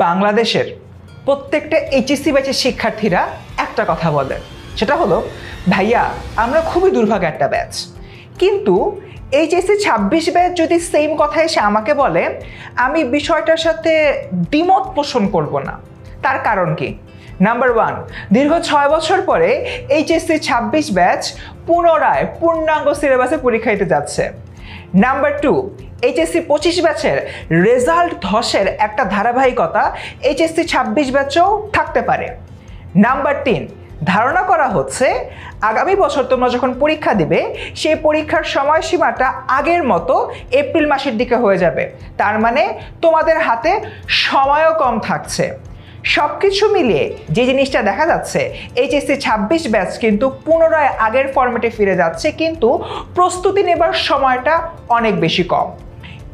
বাংলাদেশের প্রত্যেকটা এইচএসসি ব্যাচের শিক্ষার্থীরা একটা কথা বলে, সেটা হলো ভাইয়া আমরা খুবই দুর্ভাগা একটা ব্যাচ। কিন্তু এইচএসসি 26 ব্যাচ যদি সেম কথা এসে আমাকে বলে, আমি বিষয়টার সাথে দ্বিমত পোষণ করব না। তার কারণ কি? নাম্বার 1, দীর্ঘ 6 বছর পরে এইচএসসি 26 ব্যাচ পুনরায় পূর্ণাঙ্গ সিলেবাসে পরীক্ষা দিতে যাচ্ছে। নাম্বার 2, এইচএসসি 25 ব্যাচের রেজাল্ট ধসের একটা ধারাবাহিকতা এইচএসসি 26 ব্যাচেও থাকতে পারে। নাম্বার 3, ধারণা করা হচ্ছে আগামী বছর তোমরা যখন পরীক্ষা দিবে সেই পরীক্ষার সময়সীমাটা আগের মতো এপ্রিল মাসের দিকে হয়ে যাবে। তার মানে তোমাদের হাতে সময়ও কম থাকছে। সব কিছু মিলিয়ে যে জিনিসটা দেখা যাচ্ছে, এইচএসসি 26 ব্যাচ কিন্তু পুনরায় আগের ফরম্যাটে ফিরে যাচ্ছে, কিন্তু প্রস্তুতি নেবার সময়টা অনেক বেশি কম।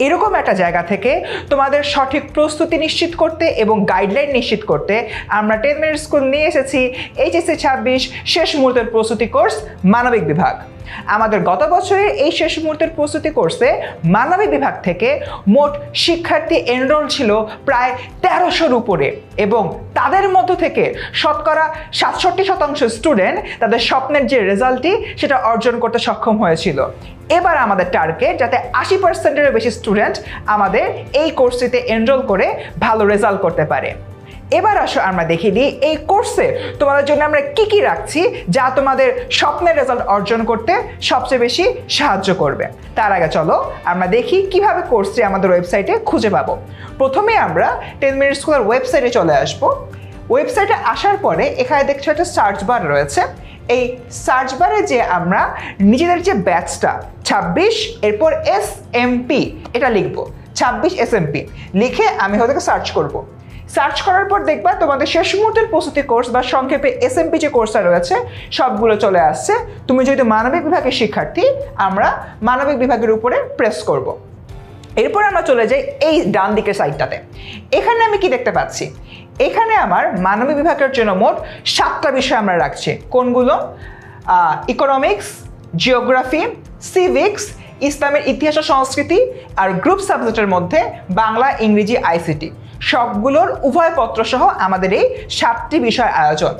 এরকম একটা জায়গা থেকে তোমাদের সঠিক প্রস্তুতি নিশ্চিত করতে এবং গাইডলাইন নিশ্চিত করতে আমরা 10 মিনিট স্কুল নিয়ে এসেছি এইচএসসি 26 শেষ মুহূর্তের প্রস্তুতি কোর্স মানবিক বিভাগ। আমাদের গত বছরের এই শেষ মুহূর্তের প্রস্তুতি কোর্সে মানবিক বিভাগ থেকে মোট শিক্ষার্থী এনরোল ছিল প্রায় 1300-র উপরে, এবং তাদের মধ্য থেকে শতকরা 67% স্টুডেন্ট তাদের স্বপ্নের যে রেজাল্টটি সেটা অর্জন করতে সক্ষম হয়েছিল। এবার আমাদের টার্গেট যাতে 80%-এরও বেশি স্টুডেন্ট আমাদের এই কোর্সটিতে এনরোল করে ভালো রেজাল্ট করতে পারে। এবার আসো আমরা দেখে নিই এই কোর্সে তোমাদের জন্য আমরা কি রাখছি যা তোমাদের স্বপ্নের রেজাল্ট অর্জন করতে সবচেয়ে বেশি সাহায্য করবে। তার আগে চলো আমরা দেখি কিভাবে কোর্সটি আমাদের ওয়েবসাইটে খুঁজে পাবো। প্রথমে আমরা 10 মিনিট স্কুলের ওয়েবসাইটে চলে আসবো। ওয়েবসাইটে আসার পরে এখানে দেখছো একটা সার্চ বার রয়েছে। এই সার্চ বারে যে আমরা নিজেদের যে ব্যাচটা 26 এরপর SMP এটা লিখবো, 26 SMP লিখে আমি হয়তো সার্চ করব। সার্চ করার পর দেখবা তোমাদের শেষ মুহূর্তের প্রস্তুতি কোর্স বা সংক্ষেপে SMP যে কোর্সটা রয়েছে সবগুলো চলে আসছে। তুমি যেহেতু মানবিক বিভাগের শিক্ষার্থী, আমরা মানবিক বিভাগের উপরে প্রেস করব। এরপর আমরা চলে যাই এই ডান দিকের সাইডটাতে। এখানে আমি কি দেখতে পাচ্ছি? এখানে আমার মানবিক বিভাগের জন্য মোট 7টা বিষয় আমরা রাখছি। কোনগুলো? ইকোনমিক্স, জিওগ্রাফি, সিভিক্স, ইসলামের ইতিহাস ও সংস্কৃতি, আর গ্রুপ সাবজেক্টের মধ্যে বাংলা, ইংরেজি, ICT সবগুলোর উভয় পত্র সহ আমাদের এই 7টি বিষয় আয়োজন।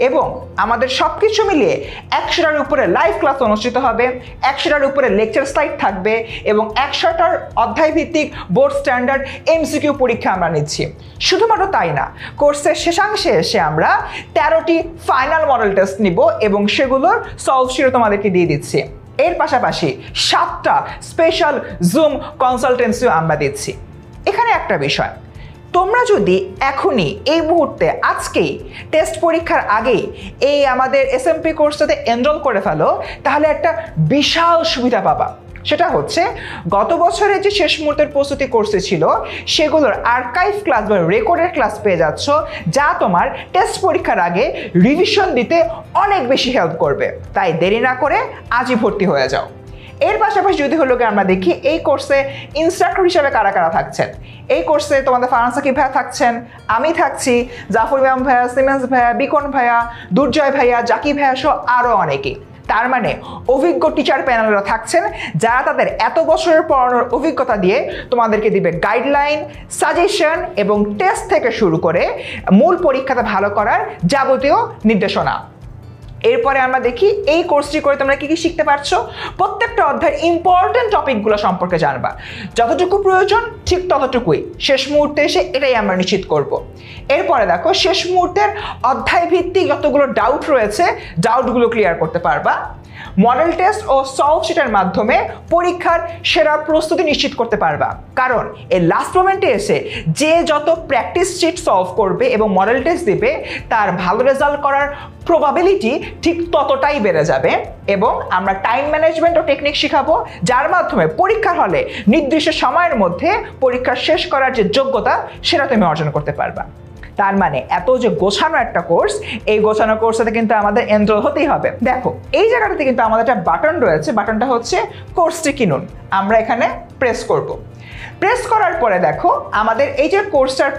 এবং আমাদের সব কিছু মিলিয়ে 100টার উপরে লাইভ ক্লাস অনুষ্ঠিত হবে, 100টার উপরে লেকচার স্লাইড থাকবে, এবং 100টার অধ্যায় ভিত্তিক বোর্ড স্ট্যান্ডার্ড MCQ পরীক্ষা আমরা নিচ্ছি। শুধুমাত্র তাই না, কোর্সের শেষাংশে এসে আমরা 13টি ফাইনাল মডেল টেস্ট নিব এবং সেগুলোর সলভ শিটও তোমাদেরকে দিয়ে দিচ্ছি। এর পাশাপাশি 7টা স্পেশাল জুম কনসালটেন্সিও আমরা দিচ্ছি। এখানে একটা বিষয়, তোমরা যদি এখনই এই মুহূর্তে আজকেই টেস্ট পরীক্ষার আগেই এই আমাদের SMP কোর্সটাতে এনরোল করে ফেলো, তাহলে একটা বিশাল সুবিধা পাবা। সেটা হচ্ছে গত বছরে যে শেষ মুহূর্তের প্রস্তুতি কোর্সে ছিল সেগুলোর আর্কাইভ ক্লাস বা রেকর্ডের ক্লাস পেয়ে যাচ্ছ, যা তোমার টেস্ট পরীক্ষার আগে রিভিশন দিতে অনেক বেশি হেল্প করবে। তাই দেরি না করে আজই ভর্তি হয়ে যাও। এর পাশাপাশি যদি হলো আমরা দেখি এই কোর্সে ইনস্ট্রাক্টর হিসেবে কারা কারা থাকছেন। এই কোর্সে তোমাদের ফারহান সাকিব ভাইয়া থাকছেন, আমি থাকছি, জাফর ইমাম ভাইয়া, সিমেন্স ভাইয়া, বিকন ভাইয়া, দুর্জয় ভাইয়া, জাকি ভাইয়া সহ আরও অনেকেই। তার মানে অভিজ্ঞ টিচার প্যানেলরা থাকছেন যারা তাদের এত বছরের পড়ানোর অভিজ্ঞতা দিয়ে তোমাদেরকে দিবে গাইডলাইন, সাজেশন এবং টেস্ট থেকে শুরু করে মূল পরীক্ষাতে ভালো করার যাবতীয় নির্দেশনা। এরপরে আমরা দেখি এই কোর্সটি করে তোমরা কি শিখতে পারছো। প্রত্যেকটা অধ্যায়ের ইম্পর্টেন্ট টপিকগুলো সম্পর্কে জানবা, যতটুকু প্রয়োজন ঠিক ততটুকুই। শেষ মুহূর্তে এসে এটাই আমরা নিশ্চিত করব। এরপরে দেখো শেষ মুহূর্তের অধ্যায় ভিত্তিক যতগুলো ডাউট রয়েছে ডাউটগুলো ক্লিয়ার করতে পারবা। মডেল টেস্ট ও সলভ শিটের মাধ্যমে পরীক্ষার সেরা প্রস্তুতি নিশ্চিত করতে পারবা, কারণ এই লাস্ট মোমেন্টে এসে যে যত প্র্যাকটিস শিট সলভ করবে এবং মডেল টেস্ট দিবে তার ভালো রেজাল্ট করার প্রবাবিলিটি ঠিক ততটাই বেড়ে যাবে। এবং আমরা টাইম ম্যানেজমেন্ট ও টেকনিক শিখাবো, যার মাধ্যমে পরীক্ষার হলে নির্দিষ্ট সময়ের মধ্যে পরীক্ষা শেষ করার যে যোগ্যতা সেটা তুমি অর্জন করতে পারবা। তার মানে এত যে গোছানো একটা কোর্স, এই গোছানো কোর্সটাতে কিন্তু আমাদের এনরোল হতেই হবে। দেখো এই জায়গাটাতে কিন্তু আমাদের একটা বাটন রয়েছে, বাটনটা হচ্ছে কোর্সটি কিনুন। আমরা এখানে প্রেস করব। প্রেস করার পরে দেখো আমাদের এই যে কোর্সটার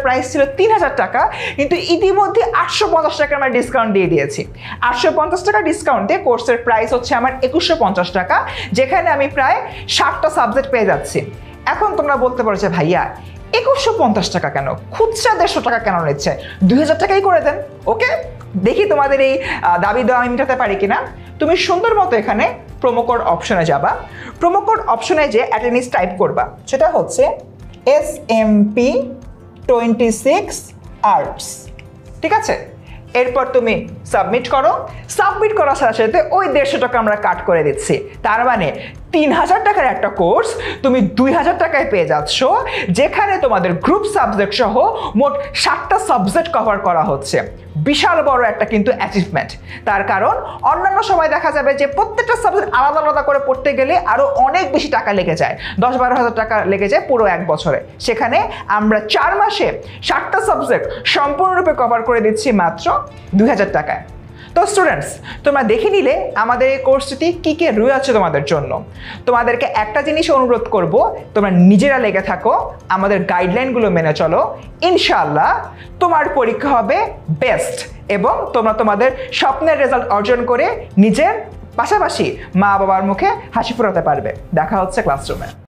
প্রাইস ছিল 3000 টাকা, কিন্তু ইতিমধ্যে 850 টাকা আমরা ডিসকাউন্ট দিয়ে দিয়েছি। 850 টাকা ডিসকাউন্টে কোর্সের প্রাইস হচ্ছে আমার 2150 টাকা, যেখানে আমি প্রায় 60টা সাবজেক্ট পেয়ে যাচ্ছি। এখন তোমরা বলতে পারো যে ভাইয়া 2150 টাকা কেন, খুচরা 150 টাকা কেন নিচ্ছে? 2000 টাকাই করে দেন। ওকে, দেখি তোমাদের এই দাবি দেওয়া আমি মেটাতে পারি কিনা। তুমি সুন্দর মতো এখানে প্রোমো কোড অপশনে যাবা। প্রোমো কোড অপশনে যে একটা জিনিস টাইপ করবা, সেটা হচ্ছে SMP26 আর্টস। ঠিক আছে, এরপর তুমি সাবমিট করো। সাবমিট করার সাথে সাথে ওই 150 টাকা আমরা কাট করে দিচ্ছি। তার মানে 3000 টাকার একটা কোর্স তুমি 2000 টাকায় পেয়ে যাচ্ছ, যেখানে তোমাদের গ্রুপ সাবজেক্ট সহ মোট 7টা সাবজেক্ট কভার করা হচ্ছে। বিশাল বড় একটা কিন্তু অ্যাচিভমেন্ট। তার কারণ অন্যান্য সময় দেখা যাবে যে প্রত্যেকটা সাবজেক্ট আলাদা আলাদা করে পড়তে গেলে আরও অনেক বেশি টাকা লেগে যায়, 10-12 হাজার টাকা লেগে যায় পুরো 1 বছরে। সেখানে আমরা 4 মাসে 7টা সাবজেক্ট সম্পূর্ণরূপে কভার করে দিচ্ছি মাত্র 2000 টাকায়। তো স্টুডেন্টস, তোমরা দেখে নিলে আমাদের এই কোর্সটি কী কী রয়েছে তোমাদের জন্য। তোমাদেরকে একটা জিনিস অনুরোধ করব, তোমরা নিজেরা লেগে থাকো, আমাদের গাইডলাইনগুলো মেনে চলো। ইনশাআল্লাহ তোমার পরীক্ষা হবে বেস্ট এবং তোমরা তোমাদের স্বপ্নের রেজাল্ট অর্জন করে নিজের পাশাপাশি মা বাবার মুখে হাসি ফোটাতে পারবে। দেখা হচ্ছে ক্লাসরুমে।